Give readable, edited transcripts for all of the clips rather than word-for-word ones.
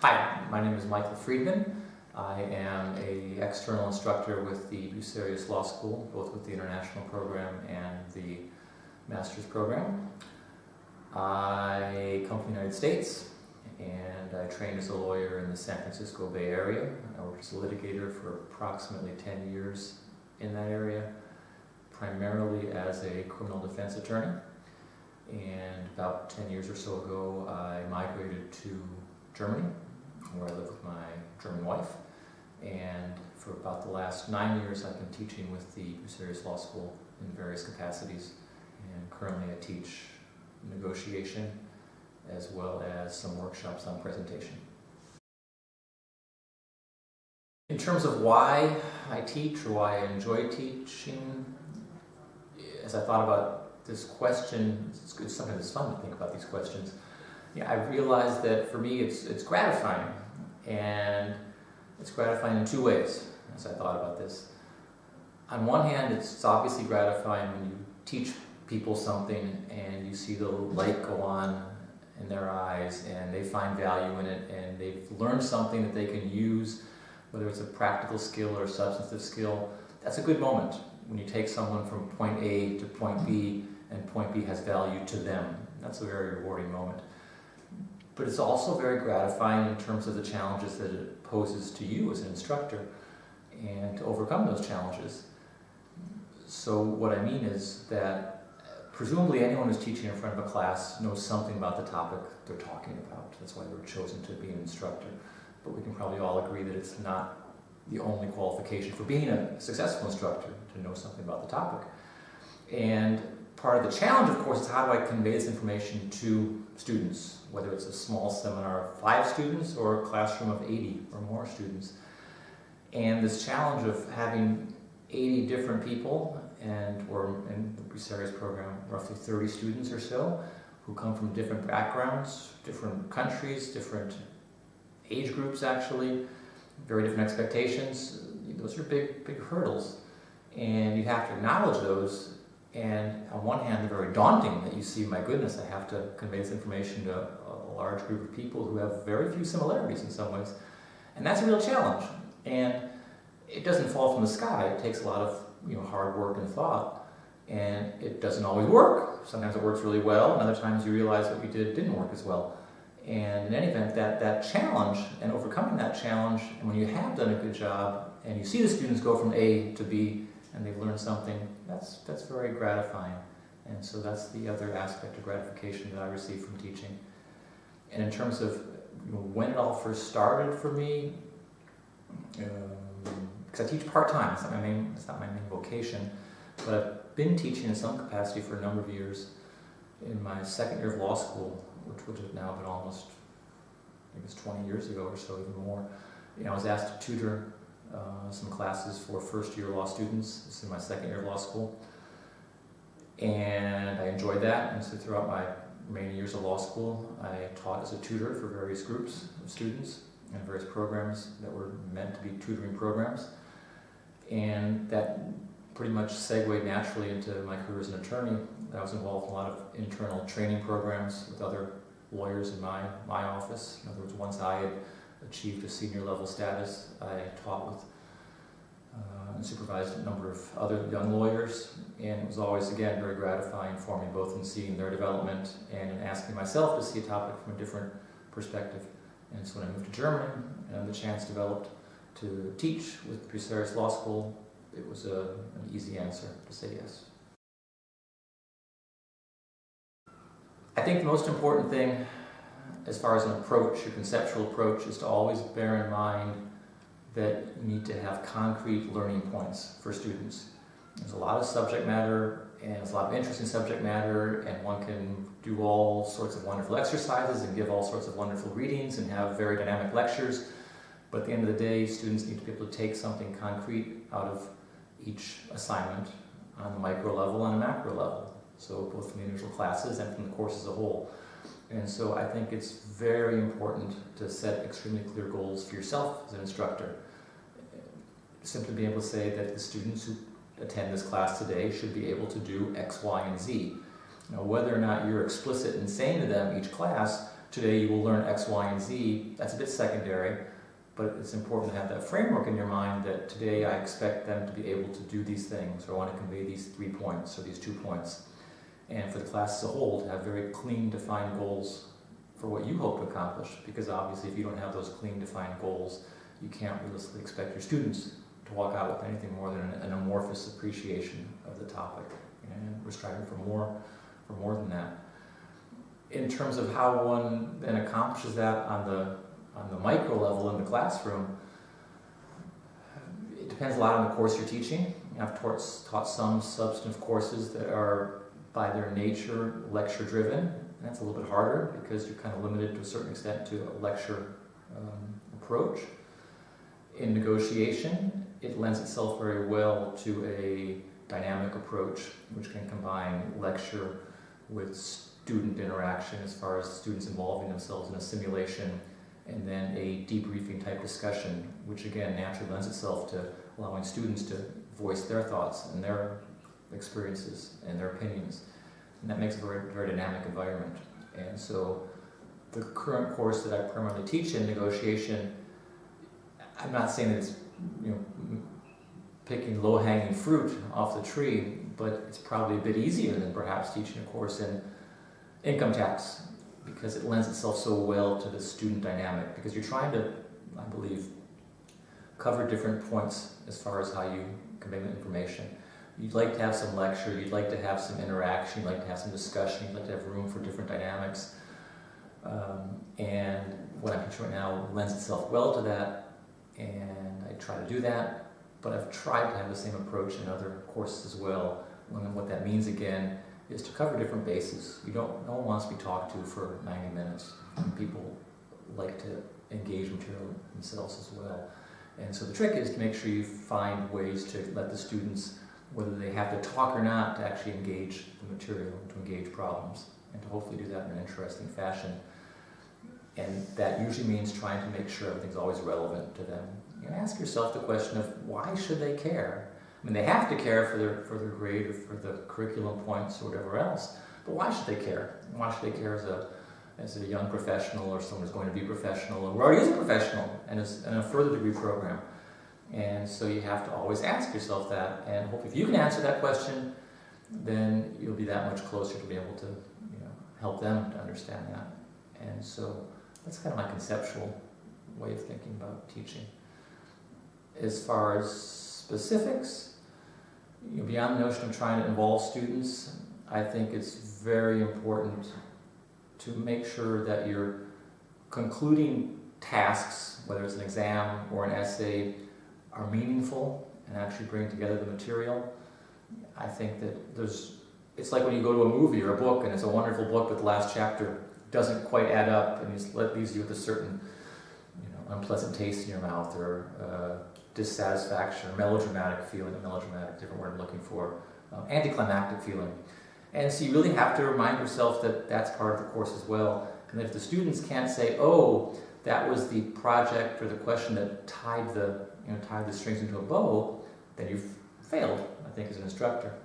Hi, my name is Michael Friedman. I am an external instructor with the Bucerius Law School, both with the international program and the master's program. I come from the United States and I trained as a lawyer in the San Francisco Bay Area. I worked as a litigator for approximately 10 years in that area, primarily as a criminal defense attorney. And about 10 years or so ago, I migrated to Germany, where I live with my German wife. And for about the last 9 years, I've been teaching with the Bucerius Law School in various capacities. And currently I teach negotiation as well as some workshops on presentation. In terms of why I teach or why I enjoy teaching, as I thought about this question, it's sometimes it's fun to think about these questions. I realized that for me it's gratifying, and it's gratifying in two ways as I thought about this. On one hand, it's obviously gratifying when you teach people something and you see the light go on in their eyes and they find value in it and they've learned something that they can use, whether it's a practical skill or a substantive skill. That's a good moment when you take someone from point A to point B and point B has value to them. That's a very rewarding moment. But it's also very gratifying in terms of the challenges that it poses to you as an instructor and to overcome those challenges. So what I mean is that presumably anyone who's teaching in front of a class knows something about the topic they're talking about. That's why they were chosen to be an instructor. But we can probably all agree that it's not the only qualification for being a successful instructor to know something about the topic. And part of the challenge, of course, is how do I convey this information to students, whether it's a small seminar of 5 students or a classroom of 80 or more students. And this challenge of having 80 different people, or in the Bucerius program, roughly 30 students or so, who come from different backgrounds, different countries, different age groups actually, very different expectations. Those are big hurdles. And you have to acknowledge those. And on one hand, they're very daunting that you see, my goodness, I have to convey this information to a large group of people who have very few similarities in some ways. And that's a real challenge. And it doesn't fall from the sky. It takes a lot of hard work and thought. And it doesn't always work. Sometimes it works really well, and other times you realize what we did didn't work as well. And in any event, that challenge and overcoming that challenge, and when you have done a good job, and you see the students go from A to B, and they've learned something, that's very gratifying. And so that's the other aspect of gratification that I receive from teaching. And in terms of when it all first started for me, because I teach part-time, it's not my main vocation, but I've been teaching in some capacity for a number of years. In my second year of law school, which would have now been almost, I think it's 20 years ago or so, even more, I was asked to tutor some classes for first-year law students. This is my second year of law school. And I enjoyed that, and so throughout my remaining years of law school, I taught as a tutor for various groups of students and various programs that were meant to be tutoring programs. And that pretty much segued naturally into my career as an attorney. I was involved in a lot of internal training programs with other lawyers in my office. In other words, once I had achieved a senior level status, I taught with and supervised a number of other young lawyers, and it was always, again, very gratifying for me, both in seeing their development and in asking myself to see a topic from a different perspective. And so when I moved to Germany and the chance developed to teach with the Bucerius Law School, it was an easy answer to say yes. I think the most important thing as far as an approach, a conceptual approach, is to always bear in mind that you need to have concrete learning points for students. There's a lot of subject matter, and there's a lot of interesting subject matter, and one can do all sorts of wonderful exercises and give all sorts of wonderful readings and have very dynamic lectures. But at the end of the day, students need to be able to take something concrete out of each assignment on the micro level and a macro level. So both from the individual classes and from the course as a whole. And so I think it's very important to set extremely clear goals for yourself as an instructor. Simply be able to say that the students who attend this class today should be able to do X, Y, and Z. Now, whether or not you're explicit in saying to them each class, today you will learn X, Y, and Z. That's a bit secondary, but it's important to have that framework in your mind that today I expect them to be able to do these things, or I want to convey these 3 points or these 2 points. And for the class as a whole, to have very clean, defined goals for what you hope to accomplish, because obviously if you don't have those clean, defined goals, you can't realistically expect your students to walk out with anything more than an amorphous appreciation of the topic. And we're striving for more than that. In terms of how one then accomplishes that on the micro level in the classroom, it depends a lot on the course you're teaching. I've taught some substantive courses that are by their nature lecture driven. And that's a little bit harder because you're kind of limited to a certain extent to a lecture approach. In negotiation, it lends itself very well to a dynamic approach, which can combine lecture with student interaction as far as students involving themselves in a simulation, and then a debriefing type discussion, which again naturally lends itself to allowing students to voice their thoughts and their experiences and their opinions. And that makes a very, very dynamic environment. And so the current course that I primarily teach in negotiation, I'm not saying that it's picking low-hanging fruit off the tree, but it's probably a bit easier than perhaps teaching a course in income tax, because it lends itself so well to the student dynamic, because you're trying to, I believe, cover different points as far as how you convey the information. You'd like to have some lecture, you'd like to have some interaction, you'd like to have some discussion, you'd like to have room for different dynamics. And what I'm teaching right now lends itself well to that, and I try to do that, but I've tried to have the same approach in other courses as well. And what that means again is to cover different bases. No one wants to be talked to for 90 minutes. And people like to engage material themselves as well. And so the trick is to make sure you find ways to let the students, whether they have to talk or not, to actually engage the material, to engage problems, and to hopefully do that in an interesting fashion. And that usually means trying to make sure everything's always relevant to them. Ask yourself the question of why should they care? I mean, they have to care for their grade or for the curriculum points or whatever else, but why should they care? Why should they care as a young professional or someone who's going to be a professional or already is a professional and is in a further degree program? And so you have to always ask yourself that, and hope if you can answer that question, then you'll be that much closer to be able to help them to understand that. And so that's kind of my conceptual way of thinking about teaching. As far as specifics, beyond the notion of trying to involve students, I think it's very important to make sure that your concluding tasks, whether it's an exam or an essay, are meaningful and actually bring together the material. I think that it's like when you go to a movie or a book and it's a wonderful book but the last chapter doesn't quite add up and leaves you with a certain unpleasant taste in your mouth or dissatisfaction or melodramatic feeling, different word I'm looking for, anticlimactic feeling. And so you really have to remind yourself that that's part of the course as well. And if the students can't say, oh, that was the project or the question that tied the strings into a bow, then you've failed, I think, as an instructor.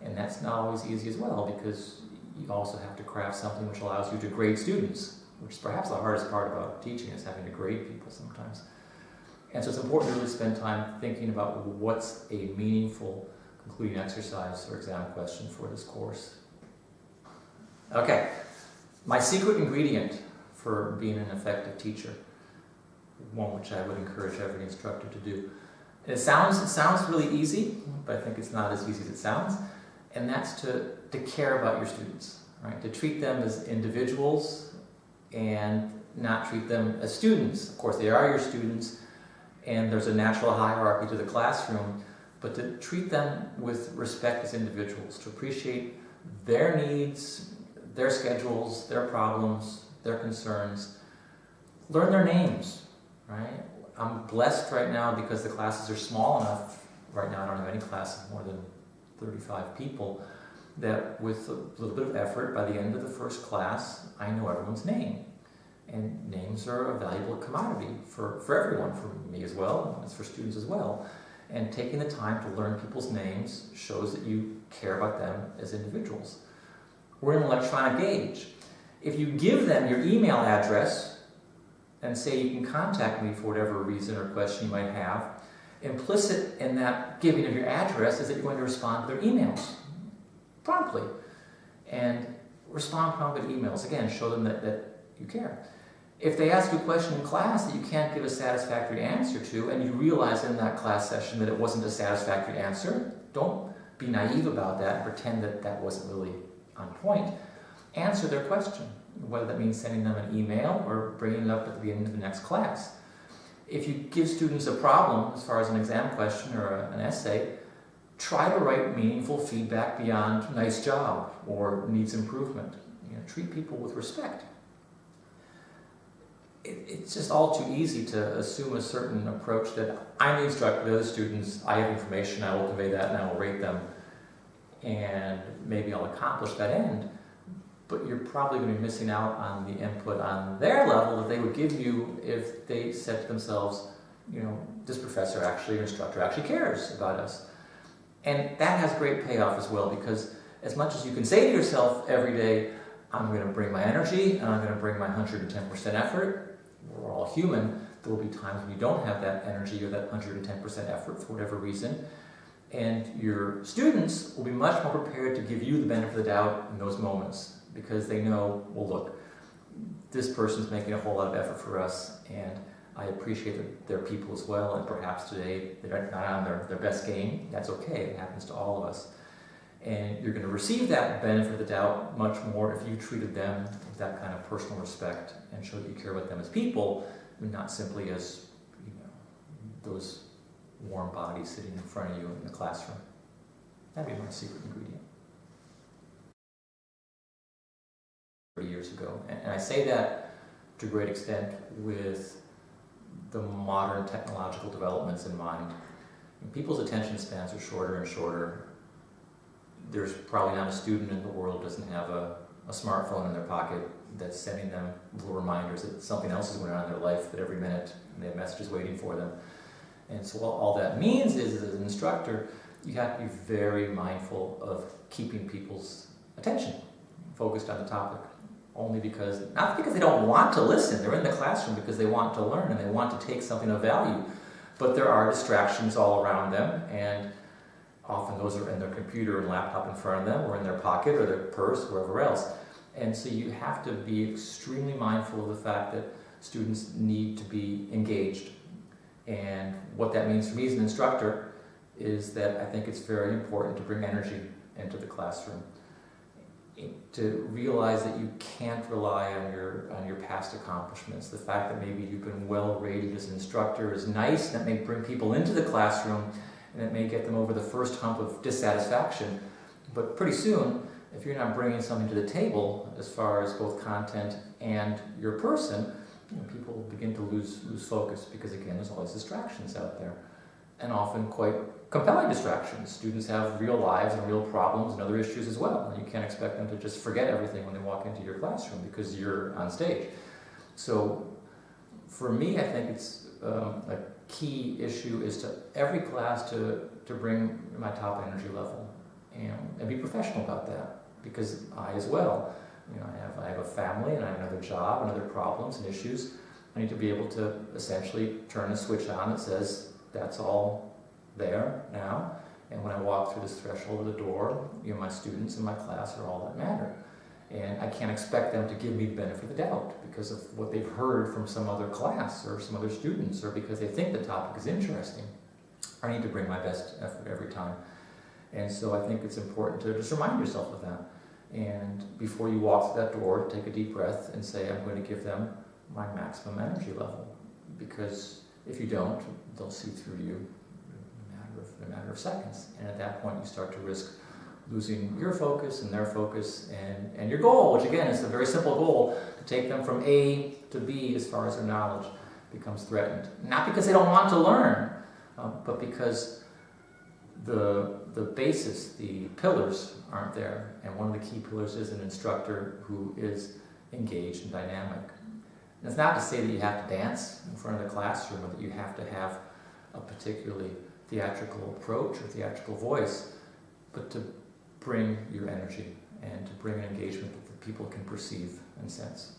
And that's not always easy as well, because you also have to craft something which allows you to grade students, which is perhaps the hardest part about teaching, is having to grade people sometimes. And so it's important to really spend time thinking about what's a meaningful concluding exercise or exam question for this course. Okay, my secret ingredient for being an effective teacher, one which I would encourage every instructor to do. It sounds really easy, but I think it's not as easy as it sounds, and that's to care about your students, right? To treat them as individuals and not treat them as students. Of course, they are your students, and there's a natural hierarchy to the classroom, but to treat them with respect as individuals, to appreciate their needs, their schedules, their problems, their concerns. Learn their names, right? I'm blessed right now because the classes are small enough. Right now I don't have any class of more than 35 people, that with a little bit of effort, by the end of the first class, I know everyone's name. And names are a valuable commodity for everyone, for me as well, and for students as well. And taking the time to learn people's names shows that you care about them as individuals. We're in an electronic age. If you give them your email address and say you can contact me for whatever reason or question you might have, implicit in that giving of your address is that you're going to respond to their emails promptly. And respond promptly to emails. Again, show them that you care. If they ask you a question in class that you can't give a satisfactory answer to, and you realize in that class session that it wasn't a satisfactory answer, don't be naive about that and pretend that that wasn't really on point. Answer their question, whether that means sending them an email or bringing it up at the beginning of the next class. If you give students a problem, as far as an exam question or an essay, try to write meaningful feedback beyond nice job or needs improvement. Treat people with respect. It's just all too easy to assume a certain approach that I'm the instructor, they're the students, I have information, I will convey that and I will rate them, and maybe I'll accomplish that end. But you're probably going to be missing out on the input on their level that they would give you if they said to themselves, this professor actually, or instructor actually cares about us. And that has great payoff as well, because as much as you can say to yourself every day, I'm going to bring my energy and I'm going to bring my 110% effort, we're all human, there will be times when you don't have that energy or that 110% effort for whatever reason. And your students will be much more prepared to give you the benefit of the doubt in those moments, because they know, well, look, this person's making a whole lot of effort for us, and I appreciate that they're people as well, and perhaps today they're not on their best game. That's okay, it happens to all of us. And you're going to receive that benefit of the doubt much more if you treated them with that kind of personal respect and show that you care about them as people, and not simply as those warm bodies sitting in front of you in the classroom. That'd be my secret ingredient. 30 years ago. And I say that to a great extent with the modern technological developments in mind. People's attention spans are shorter and shorter. There's probably not a student in the world who doesn't have a smartphone in their pocket that's sending them little reminders that something else is going on in their life, that every minute they have messages waiting for them. And so all that means is, as an instructor, you have to be very mindful of keeping people's attention focused on the topic. Not because they don't want to listen, they're in the classroom because they want to learn and they want to take something of value. But there are distractions all around them, and often those are in their computer and laptop in front of them, or in their pocket or their purse, wherever else. And so you have to be extremely mindful of the fact that students need to be engaged. And what that means for me as an instructor is that I think it's very important to bring energy into the classroom. To realize that you can't rely on your past accomplishments. The fact that maybe you've been well rated as an instructor is nice, and that may bring people into the classroom, and it may get them over the first hump of dissatisfaction. But pretty soon, if you're not bringing something to the table as far as both content and your person, people begin to lose focus, because again, there's all these distractions out there, and often quite compelling distractions. Students have real lives and real problems and other issues as well, and you can't expect them to just forget everything when they walk into your classroom because you're on stage. So for me, I think it's a key issue is to every class to bring my top energy level and be professional about that, because I as well, I have a family and I have another job and other problems and issues. I need to be able to essentially turn a switch on that says that's all there now, and when I walk through this threshold of the door, my students in my class are all that matter. And I can't expect them to give me the benefit of the doubt because of what they've heard from some other class or some other students, or because they think the topic is interesting. I need to bring my best effort every time. And so I think it's important to just remind yourself of that. And before you walk through that door, take a deep breath and say, I'm going to give them my maximum energy level. Because if you don't, they'll see through you in a matter of seconds. And at that point, you start to risk losing your focus and their focus and your goal, which again is a very simple goal, to take them from A to B as far as their knowledge becomes threatened. Not because they don't want to learn, but because the basis, the pillars aren't there. And one of the key pillars is an instructor who is engaged and dynamic. And it's not to say that you have to dance in front of the classroom or that you have to have a particularly theatrical approach or theatrical voice, but to bring your energy and to bring an engagement that the people can perceive and sense.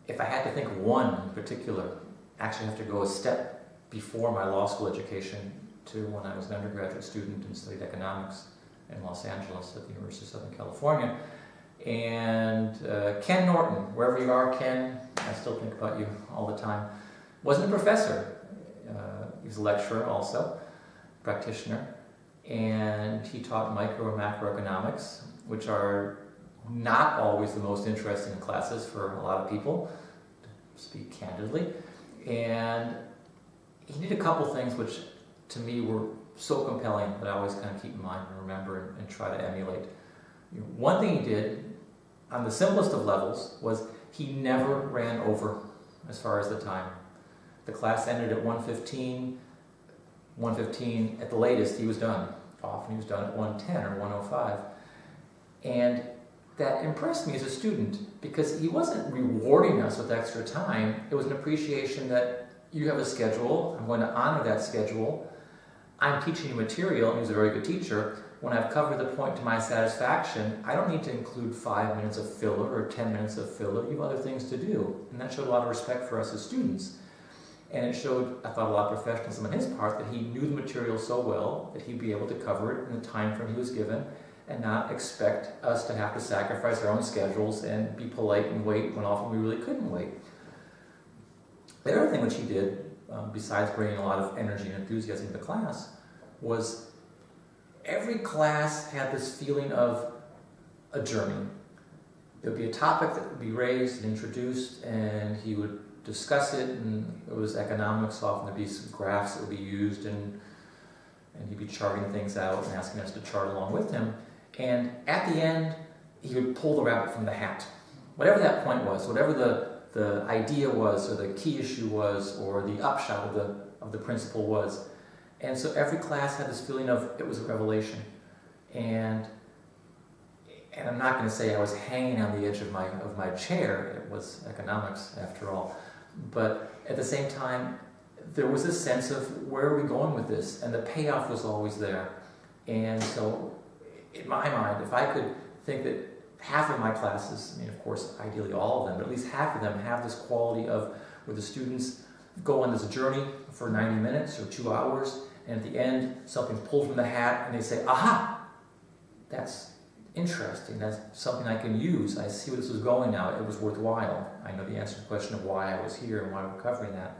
If I had to think one in particular, actually I have to go a step before my law school education to when I was an undergraduate student and studied economics in Los Angeles at the University of Southern California. And Ken Norton, wherever you are, Ken, I still think about you all the time, wasn't a professor. He was a lecturer also, practitioner, and he taught micro and macroeconomics, which are not always the most interesting classes for a lot of people, to speak candidly. And he did a couple things which to me were so compelling that I always kind of keep in mind and remember and try to emulate. One thing he did, on the simplest of levels, was he never ran over as far as the time. The class ended at 1:15. 1:15 at the latest, he was done. Often he was done at 1:10 or 1:05. And that impressed me as a student because he wasn't rewarding us with extra time. It was an appreciation that you have a schedule, I'm going to honor that schedule. I'm teaching you material, and he was a very good teacher. When I've covered the point to my satisfaction, I don't need to include 5 minutes of filler or 10 minutes of filler. You have other things to do. And that showed a lot of respect for us as students. And it showed, I thought, a lot of professionalism on his part, that he knew the material so well that he'd be able to cover it in the time frame he was given and not expect us to have to sacrifice our own schedules and be polite and wait when often we really couldn't wait. The other thing which he did, besides bringing a lot of energy and enthusiasm to the class, was every class had this feeling of a journey. There would be a topic that would be raised and introduced, and he would discuss it, and it was economics. Often there'd be some graphs that would be used, and he'd be charting things out and asking us to chart along with him. And at the end, he would pull the rabbit from the hat. Whatever that point was, whatever the idea was, or the key issue was, or the upshot of the principle was. And so every class had this feeling of it was a revelation. And I'm not going to say I was hanging on the edge of my chair. It was economics after all. But at the same time, there was this sense of where are we going with this? And the payoff was always there. And so in my mind, if I could think that half of my classes, I mean, of course, ideally all of them, but at least half of them have this quality of where the students go on this journey for 90 minutes or 2 hours, and at the end, something's pulled from the hat, and they say, aha, that's interesting, that's something I can use, I see where this is going now, it was worthwhile. I know the answer to the question of why I was here and why we're covering that.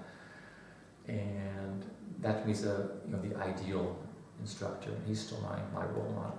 And that to me is the ideal instructor, and he's still my role model.